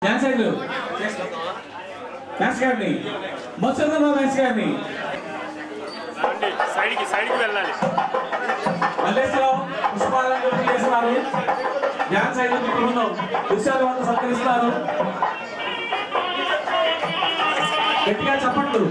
Dance సైడ్లు dance గారిని మొత్తం డాన్స్ గారిని సైడ్కి వెళ్ళాలి. మల్లేశ్వరం పుష్పాలంకరణ చేస్తున్నారు. డాన్స్ సైడ్ బృందం దృశ్యాల వద్ద సత్కరిస్తున్నారు. గట్టిగా చెప్పండి.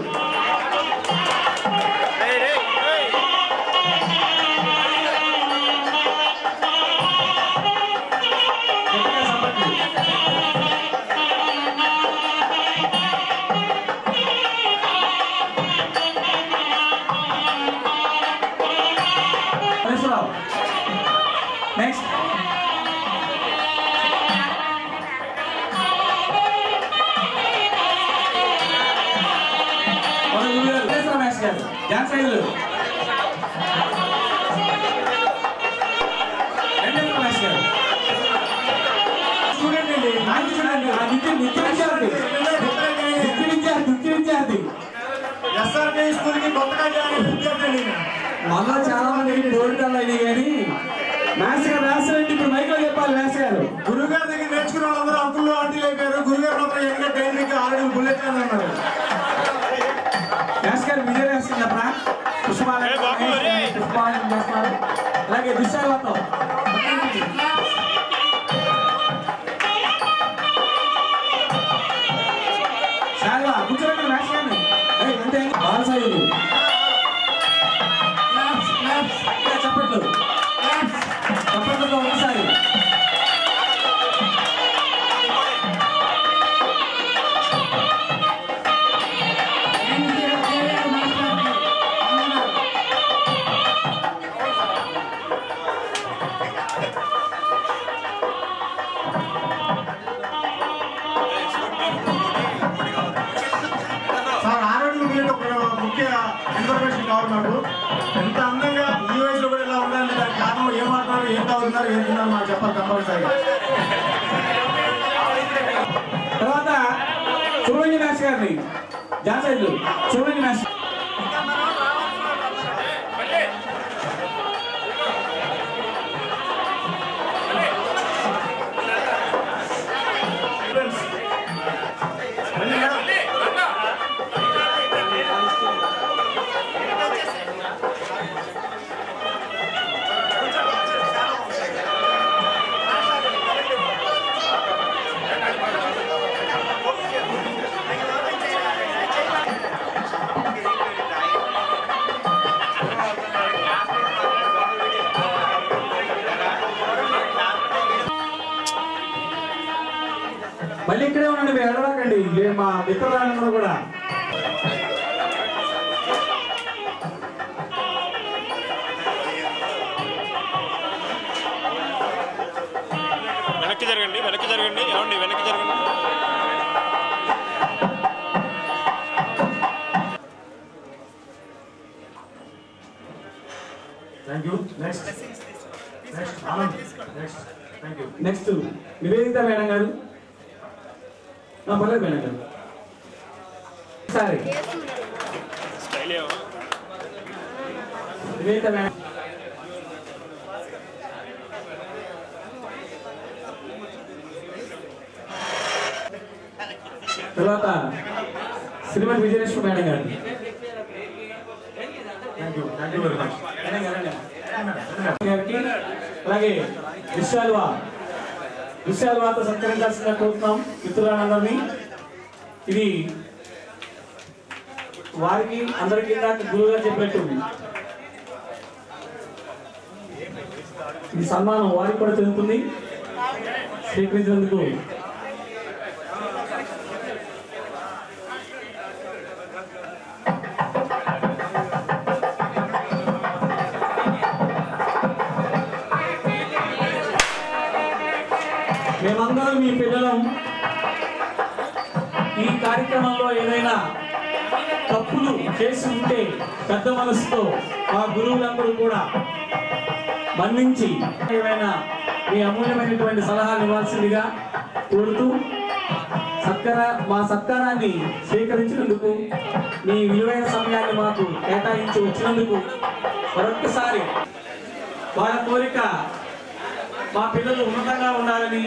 నెక్స్ట్ డాన్స్ సైడ్లు స్టూడెంట్ అండి. నిత్య విద్యార్థి ఎస్ఆర్కే స్కూల్కి కొత్తగా జాయిన్ విద్యార్థి. మళ్ళా చాలా మంది బోర్డులు అయినాయి కానీ మ్యాథ్స్ గారు రాస్తారంటే ఇప్పుడు మైక్లో చెప్పాలి. మ్యాథ్స్ గారు గురువు గారి దగ్గర నేర్చుకున్న వాళ్ళందరూ అంకుల్లో ఆంటీలు అయిపోయారు. గురుగారు మాత్రం ఇంకా ట్రైనింగ్ ఆల్రెడీ బుల్లెట్ అన్నారు. మ్యాథ్స్ గారు విజయం వేస్తున్నప్పుడు పుష్పాలను చేస్తున్నారు. అలాగే దిశాలతో చాలా కూర్చోబెట్టిన మ్యాథ్స్ గారిని అంటే బాలసాయుడు చెప్పట్లు చెప్పట్లతో ఒకసారి ముఖ్య ఇన్ఫర్మేషన్ కావాలి నాకు. ఎంత అందంగా ఈ వయసులో కూడా ఇలా ఉండాలి. దానికి కారణం ఏం మాట్లాడారు, ఏం తాగుతున్నారు, ఏం తిన్నారు మాకు చెప్పాలి కంపల్సరీగా. తర్వాత చూడండి మ్యాథ్స్ గారిని డాన్స్ సైడ్లు చూడండి మ్యాథ్స్ మళ్ళీ ఇక్కడే ఉండండి. మీరు ఎడవకండి. మా మిత్రులందరూ కూడా వెనక్కి జరగండి. ఏమండి వెనక్కి జరగండి. Thank you. Next next Nivedita madam గారు. పర్లేదు మేడం గారు. సరే నివేదిత మేడం. తర్వాత శ్రీమతి విజయలక్ష్మి మేడం గారు. గారికి అలాగే విశాల్వాతో సత్కరించాల్సిందిగా కోరుతున్నాం మిత్రులందరినీ. ఇది వారికి అందరికీ గురువుగా చెప్పినట్టు ఈ సన్మానం వారికి కూడా చెందుతుంది. స్వీకరించినందుకు మేమందరం మీ పిల్లలం. ఈ కార్యక్రమంలో ఏదైనా తప్పులు చేసి ఉంటే పెద్ద మనసుతో మా గురువులందరూ కూడా మన్నించి ఏమైనా మీ అమూల్యమైనటువంటి సలహాలు ఇవ్వాల్సిందిగా కోరుతూ మా సత్కారాన్ని స్వీకరించినందుకు మీ విలువైన సమయాన్ని మాకు కేటాయించి వచ్చినందుకు మరొక్కసారి వాళ్ళ కోరిక మా పిల్లలు ఉన్నతంగా ఉండాలని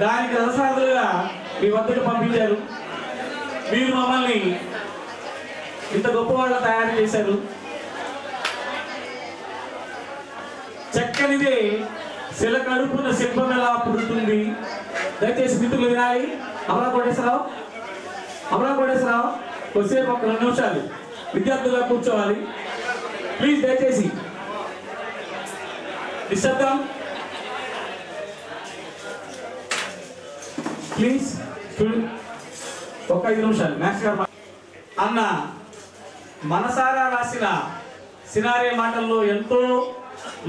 దానికి రససాధులుగా మీ వద్దకు పంపించారు. మీరు మమ్మల్ని ఇంత గొప్ప వాళ్ళు తయారు చేశారు. చక్కనిదే శిల కడుపున శిల్పం ఎలా పుడుతుంది. దయచేసి మిత్రులు వినాలి. అమరా కోటేశ్వరరావు కొద్దిసేపు ఒక 2 నిమిషాలు విద్యార్థులుగా కూర్చోవాలి ప్లీజ్. దయచేసి నిశ్శబ్దం ప్లీజ్. ఒక 5 నిమిషాలు. మ్యాథ్స్ గారు అన్న మనసారా రాసిన సినారే మాటల్లో ఎంతో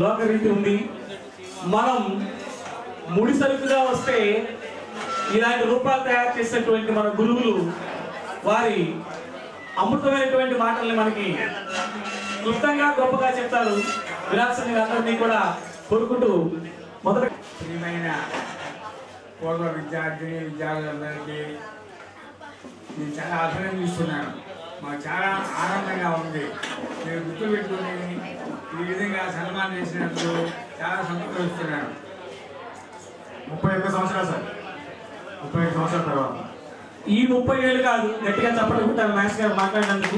లోకరీతి ఉంది. మనం ముడి సరుకుగా వస్తే ఇలాంటి రూపాలు తయారు చేసినటువంటి మన గురువులు వారి అమృతమైనటువంటి మాటల్ని మనకి క్లుప్తంగా గొప్పగా చెప్తారు. విలాసని అందరినీ కూడా కోరుకుంటూ మొదట ప్రియమైన పూర్వ విద్యార్థులందరికీ నేను చాలా అభినందిస్తున్నాను. మాకు చాలా ఆనందంగా ఉంది. మీరు గుర్తుపెట్టుకుని ఈ విధంగా సన్మానం చేసినందుకు చాలా సంతోషిస్తున్నాను. 31 సంవత్సరాలు సార్. 35 సంవత్సరాల తర్వాత ఈ 30 ఏళ్ళు కాదు, గట్టిగా చప్పట్టుకుంటారు మ్యాథ్స్ గారు మాట్లాడినందుకు.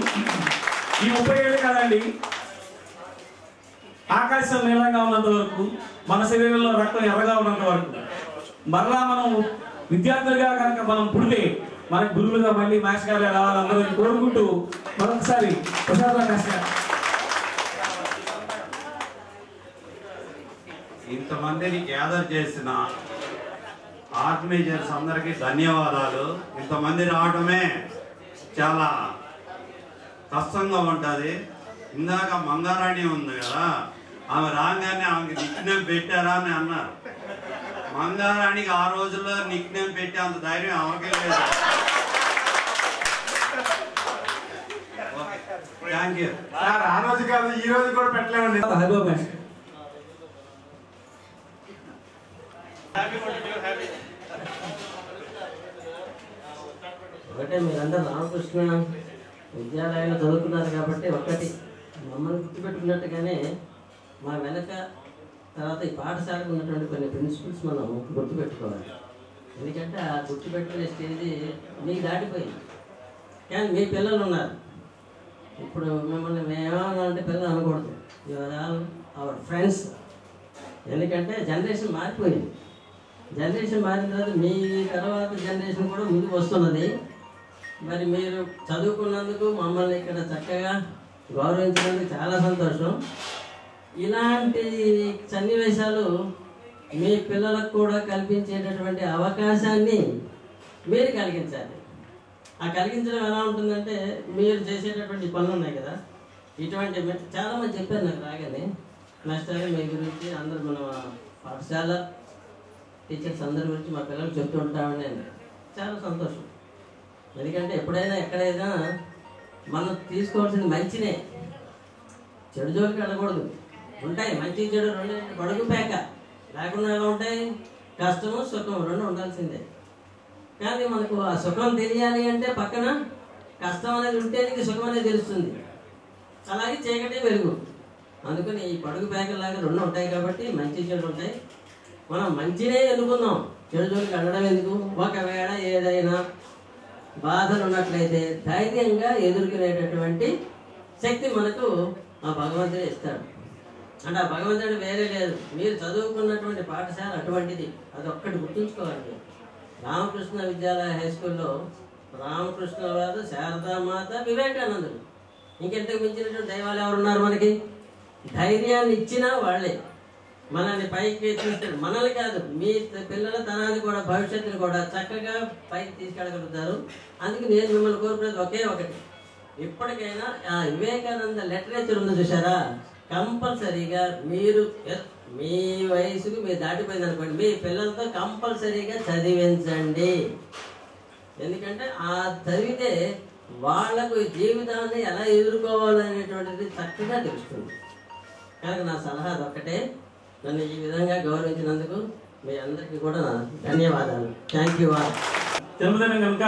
ఈ 30 ఏళ్ళు కాదండి, ఆకాశం నీలంగా ఉన్నంత వరకు, మన శరీరంలో రక్తం ఎర్రగా ఉన్నంత వరకు, మరలా మనం విద్యార్థులుగా కనుక మనం పుడితే మన గురువులుగా మళ్ళీ మ్యాథ్స్ గారు రావాలందరూ కోరుకుంటూ మరొకసారి ప్రసాద్ మ్యాథ్స్ గారు. ఇంతమందిని గ్యాదర్ చేసిన ఆర్గనైజర్స్ అందరికీ ధన్యవాదాలు. ఇంతమంది రావడమే చాలా కష్టంగా ఉంటుంది. ఇందాక మంగారాణి ఉంది కదా, ఆమె రాగానే ఆమెకి నిక్నేమ్ పెట్టారా అని అన్నారు. మంగారాణికి ఆ రోజుల్లో నిక్నేమ్ పెట్టే అంత ధైర్యం ఆమెకే లేదు. Thank you sir. ఆ రోజు కాదు, ఈ రోజు కూడా పెట్టలేమండి. ఒకటే మీరందరూ రామకృష్ణ విద్యాలయంలో చదువుకున్నారు కాబట్టి ఒకటి మమ్మల్ని గుర్తుపెట్టుకున్నట్టుగానే మా వెనక తర్వాత ఈ పాఠశాలకు ఉన్నటువంటి కొన్ని ప్రిన్సిపల్స్ మనం గుర్తుపెట్టుకోవాలి. ఎందుకంటే ఆ గుర్తుపెట్టుకునే స్టేజ్ మీకు దాటిపోయింది. కానీ మీ పిల్లలు ఉన్నారు. ఇప్పుడు మిమ్మల్ని మేమేమన్నా అంటే పిల్లలు అనకూడదు, యువర్ ఆల్ అవర్ ఫ్రెండ్స్. ఎందుకంటే జనరేషన్ మారిపోయింది. జనరేషన్ మారిన తర్వాత మీ తర్వాత జనరేషన్ కూడా ముందుకు వస్తున్నది. మరి మీరు చదువుకున్నందుకు మమ్మల్ని ఇక్కడ చక్కగా గౌరవించినందుకు చాలా సంతోషం. ఇలాంటి సన్నివేశాలు మీ పిల్లలకు కూడా కల్పించేటటువంటి అవకాశాన్ని మీరు కలిగించాలి. ఆ కలిగించడం ఎలా ఉంటుందంటే, మీరు చేసేటటువంటి పనులు ఉన్నాయి కదా, ఇటువంటి చాలామంది చెప్పారు నాకు రాగానే మాస్టర్ మీ గురించి, అందరూ మన పాఠశాల టీచర్స్ అందరి గురించి మా పిల్లలకు చెప్తూ ఉంటామని. చాలా సంతోషం. ఎందుకంటే ఎప్పుడైనా ఎక్కడైనా మనం తీసుకోవాల్సింది మంచినే, చెడు జోలికి వెళ్ళకూడదు. ఉంటాయి మంచి చెడు రెండు, పడుగు పేక లేకుండా ఎలా ఉంటాయి, కష్టము సుఖం రెండు ఉండాల్సిందే. కానీ మనకు ఆ సుఖం తెలియాలి అంటే పక్కన కష్టం అనేది ఉంటే నీకు సుఖం అనేది తెలుస్తుంది. అలాగే చీకటి వెలుగు. అందుకని ఈ పడుగు పేకలాగా రెండు ఉంటాయి కాబట్టి మంచి చెడు ఉంటాయి. మనం మంచినే ఎన్నుకుందాం, చెడు జోలికి వెళ్ళడం ఎందుకు. ఒకవేళ ఏదైనా బాధలు ఉన్నట్లయితే ధైర్యంగా ఎదుర్కొనేటటువంటి శక్తి మనకు ఆ భగవంతుడే ఇస్తాడు. అంటే ఆ భగవంతుడు వేరే లేదు. మీరు చదువుకున్నటువంటి పాఠశాల అటువంటిది, అదొక్కటి గుర్తుంచుకోవాలి. రామకృష్ణ విద్యాలయ హై స్కూల్లో రామకృష్ణ వారు, శారదామాత, వివేకానందుడు, ఇంకెంతకు మించినటువంటి దైవాలు ఎవరున్నారు మనకి? ధైర్యాన్ని ఇచ్చినా వాళ్ళే మనల్ని పైకి తీసుకెళ్ళి, మనల్ని కాదు మీ పిల్లల తనాన్ని కూడా, భవిష్యత్తుని కూడా చక్కగా పైకి తీసుకెళ్ళగలుగుతారు. అందుకే నేను మిమ్మల్ని కోరుకునేది ఒకే ఒకటి, ఇప్పటికైనా ఆ వివేకానంద లిటరేచర్ ఉంది చూసారా, కంపల్సరీగా మీరు మీ వయసుకు మీరు దాటిపోయింది అనుకోండి, మీ పిల్లలతో కంపల్సరీగా చదివించండి. ఎందుకంటే ఆ చదివితే వాళ్లకు జీవితాన్ని ఎలా ఎదుర్కోవాలనేటువంటిది చక్కగా తెలుస్తుంది. కనుక నా సలహా అదొక్కటే. నన్ను ఈ విధంగా గౌరవించినందుకు మీ అందరికీ కూడా ధన్యవాదాలు. Thank you all. జన్మదినం కనుక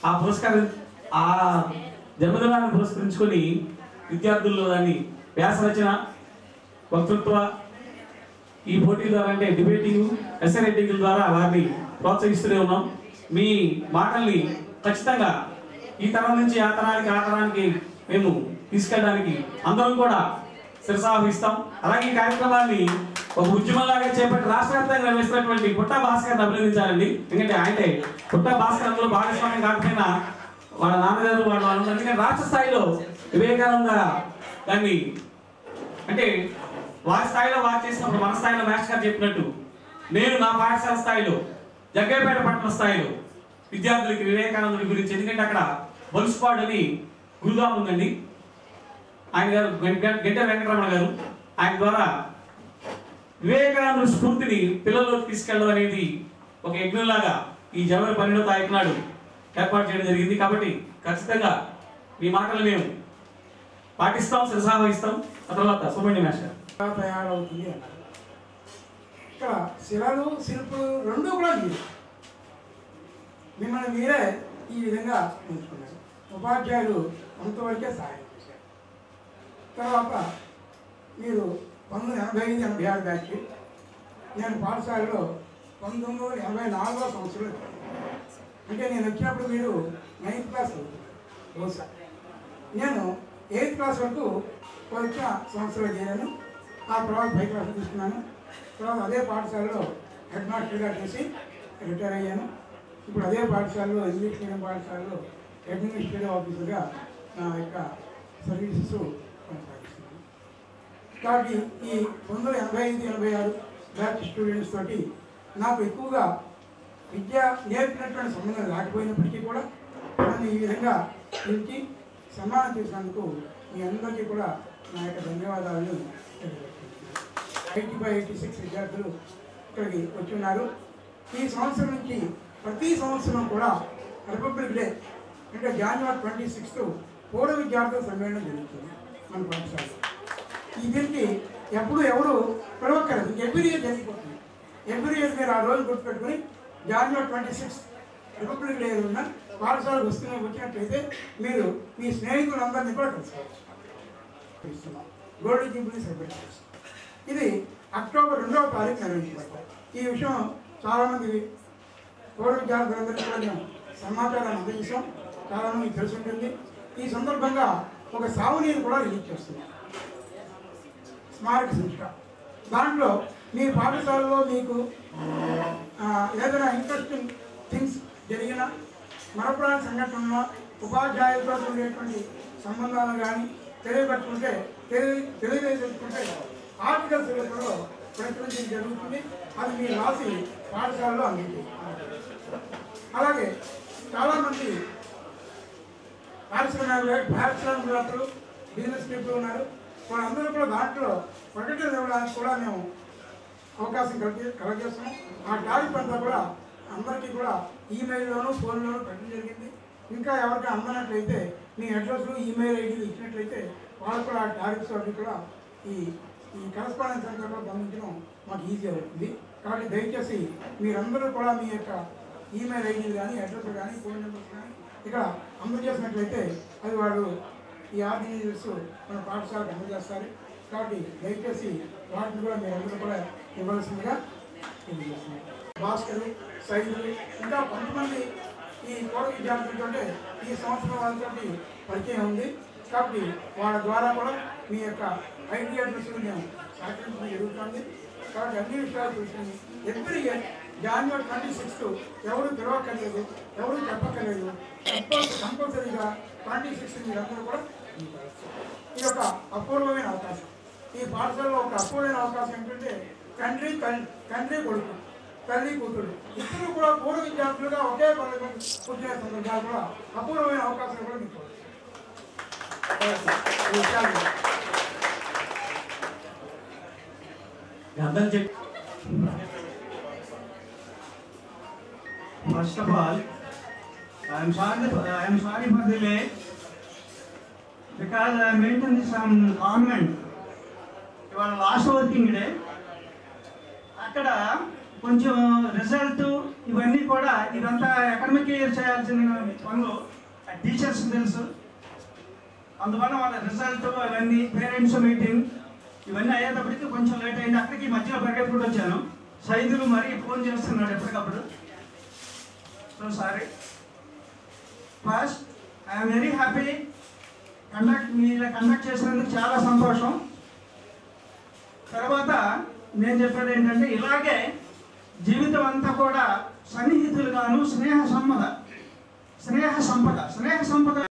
ఆ పురస్కారం, ఆ జన్మదినాన్ని పురస్కరించుకొని విద్యార్థుల్లో దాన్ని వ్యాస రచన, వక్తృత్వ, ఈ పోటీ ద్వారా అంటే డిబేటింగ్ ఎస్ఏ రైటింగ్ ద్వారా వారిని ప్రోత్సహిస్తూనే ఉన్నాం. మీ మాటల్ని ఖచ్చితంగా ఈ తరం నుంచి ఆ తరానికి మేము తీసుకెళ్ళడానికి అందరం కూడా శిరసావహిస్తాం. అలాగే ఈ కార్యక్రమాన్ని ఒక ఉద్యమంలాగా చేపట్టి రాష్ట్ర వ్యాప్తంగా నిర్వహిస్తున్నటువంటి పుట్టా భాస్కర్ని అభినందించాలండి. ఎందుకంటే ఆయనే పుట్టా భాస్కర్ అందులో భాగస్వామ్యం కాకపోయినా వాళ్ళ నాన్నగారు వాళ్ళ అందుకని రాష్ట్ర స్థాయిలో వివేకానంద దాన్ని అంటే వారి స్థాయిలో వారు చేసినప్పుడు మన స్థాయిలో మాస్టర్ గారు చెప్పినట్టు నేను నా పాఠశాల స్థాయిలో జగ్గైపేట పట్టణ స్థాయిలో విద్యార్థులకి వివేకానందుడి గురించి, ఎందుకంటే అక్కడ బొలుసుపాడు అని గురుదాం ఉందండి, ఆయన గారు గంట వెంకటరమణ గారు, ఆయన ద్వారా వివేకానందుడి స్ఫూర్తిని పిల్లల్లోకి తీసుకెళ్ళడం అనేది ఒక యజ్ఞంలాగా ఈ జనవరి 12వ తారీఖు నాడు ఏర్పాటు చేయడం జరిగింది. కాబట్టి ఖచ్చితంగా మీ మాటలు మేము పాటిస్తాం, శిరసావహిస్తాం. ఆ తర్వాత సుబ్రహ్మణ్య మాస్టర్ తయారవుతుంది అన్నారు. ఇక్కడ శిలలు శిల్పులు రెండూ కూడా మీరు మిమ్మల్ని మీరే ఈ విధంగా ఉంచుకున్నారు. ఉపాధ్యాయులు కొంతవరకే సహాయం చేశారు. తర్వాత మీరు 1985-86 బ్యాచ్, నేను పాఠశాలలో 1984వ సంవత్సరంలో, అంటే నేను వచ్చినప్పుడు మీరు 9th క్లాస్ బహుశా, నేను 8th క్లాస్ వరకు వచ్చిన సంవత్సరంలో చేరాను. ఆ తర్వాత 5th క్లాస్ తీసుకున్నాను. తర్వాత అదే పాఠశాలలో హెడ్ మాస్టర్గా చేసి రిటైర్ అయ్యాను. ఇప్పుడు అదే పాఠశాలలో ఇంగ్లీష్ మీడియం పాఠశాలలో అడ్మినిస్ట్రేటివ్ ఆఫీసర్గా నా యొక్క సర్వీసెస్ కొనసాగిస్తున్నాను. కాబట్టి ఈ 1985-86 బ్యాచ్ స్టూడెంట్స్ తోటి నాకు ఎక్కువగా విద్య నేర్పినటువంటి సంబంధం లేకపోయినప్పటికీ కూడా నన్ను ఈ విధంగా పిలిచి సన్మానం చేసినందుకు మీ అందరికీ కూడా నా యొక్క ధన్యవాదాలను తెలియజేస్తున్నాను. 85-86 విద్యార్థులు ఇక్కడికి వచ్చి ఉన్నారు. ఈ సంవత్సరం నుంచి ప్రతి సంవత్సరం కూడా రిపబ్లిక్ డే అంటే జనవరి 26 పూర్వ విద్యార్థుల సమ్మేళనం జరుగుతుంది మన పాఠశాలలో. ఈ దీనికి ఎప్పుడు ఎవరు పిలవక్కర్లేదు, ఎవ్రీ ఇయర్ జరిగిపోతుంది. ఎవ్రీ ఇయర్ మీరు ఆ రోజు గుర్తుపెట్టుకుని జనవరి 26 రిపబ్లిక్ డే ఉన్న పాఠశాలకు వచ్చినట్లయితే మీరు మీ స్నేహితులందరినీ కూడా కలుసుకోవచ్చు. గోల్డెన్ జూబ్లీ సెలబ్రేషన్స్ ఇది అక్టోబర్ 2వ తారీఖు నిర్వహించబడతాయి. ఈ విషయం చాలామంది పూర్వ విద్యార్థులందరికీ కూడా మేము సమాచారాన్ని అందజేసాం, చాలామందికి తెలిసి ఉంటుంది. ఈ సందర్భంగా ఒక సాగునీరు కూడా రిలీజ్ చేస్తున్నాం, స్మారక సంస్థ. దాంట్లో మీ పాఠశాలలో మీకు ఏదైనా ఇంట్రెస్టింగ్ థింగ్స్ జరిగిన మరపురాని సంఘటనలో ఉపాధ్యాయులతో ఉండేటువంటి సంబంధాలు కానీ తెలియజేసుకుంటే ఆర్టికల్స్ రూపంలో ప్రచురించడం జరుగుతుంది. అది మీరు రాసి పాఠశాలలో అందించారు. అలాగే చాలామంది పారిశ్రామికవేత్తలు, బిజినెస్ పీపుల్ ఉన్నారు. వాళ్ళందరూ కూడా దాంట్లో ప్రకటనలు ఇవ్వడానికి కూడా మేము అవకాశం కలగజేస్తున్నాం. ఆ టారిఫ్ అంతా కూడా అందరికీ కూడా ఈమెయిల్లోనూ ఫోన్లోనూ పెట్టడం జరిగింది. ఇంకా ఎవరికైనా అందనట్లయితే మీ అడ్రస్లు ఈమెయిల్ ఐడీలు ఇచ్చినట్లయితే వాళ్ళు కూడా ఆ టారిఫ్స్ అవి కూడా ఈ కరస్పాండెన్స్ సెంటర్లో గమనించడం మాకు ఈజీ అవుతుంది. కాబట్టి దయచేసి మీరందరూ కూడా మీ యొక్క ఈమెయిల్ ఐడీలు కానీ అడ్రస్లు కానీ ఫోన్ నెంబర్స్ కానీ ఇక్కడ అందజేసినట్లయితే అది వాడు ఈ ఆర్గనైజర్స్ మన పాఠశాలకు అందజేస్తారు. కాబట్టి దయచేసి వాటిని కూడా మీరందరూ కూడా ఇవ్వాల్సిందిగా తెలియజేస్తున్నారు. భాస్కరు, సైదులు ఇంకా కొంతమంది ఈ పూర్వ విద్యార్థులతో ఈ సంవత్సరం వాళ్ళతో పరిచయం ఉంది. కాబట్టి వాళ్ళ ద్వారా కూడా మీ యొక్క ఐటీ అడ్రస్లు మేము సహకరించడం జరుగుతుంది. కాబట్టి అన్ని విషయాలు చూసుకుని ఎవ్రీ ఇయర్ జనవరి 26 ఎవరు పిలవక్కర్లేదు, ఎవరు చెప్పక్కర్లేదు, కంపల్సరీగా 26 మీరందరూ కూడా ఇది ఒక అపూర్వమైన అవకాశం. ఈ పాఠశాలలో ఒక అపూర్వమైన అవకాశం ఏంటంటే తండ్రి కొడుకు, తల్లి కూతురు ఇద్దరు కూడా పూర్వ విద్యార్థులుగా ఒకే పదవి పుట్టిన సందర్భాలు కూడా అపూర్వమైన అవకాశం కూడా మీకు First of all, I am sorry for the delay because I am making some comment. ఇవాళ లాస్ట్ వర్కింగ్ డే, అక్కడ కొంచెం రిజల్ట్ ఇవన్నీ కూడా ఇదంతా అకాడమిక్ ఇయర్ చేయాల్సిన పనులు టీచర్స్కి తెలుసు. అందువల్ల వాళ్ళ రిజల్ట్ అవన్నీ పేరెంట్స్ మీటింగ్ ఇవన్నీ అయ్యేటప్పటికి కొంచెం లేట్ అయింది. అక్కడికి మధ్యలో పరిగెత్తుకుంటూ వచ్చాను. సైదులు మరీ ఫోన్ చేస్తున్నాడు ఎప్పటికప్పుడు. So sorry. First I'm very happy మీరు కండక్ట్ చేసినందుకు చాలా సంతోషం. తర్వాత నేను చెప్పేది ఏంటంటే ఇలాగే జీవితం అంతా కూడా సన్నిహితులుగాను స్నేహ సంపద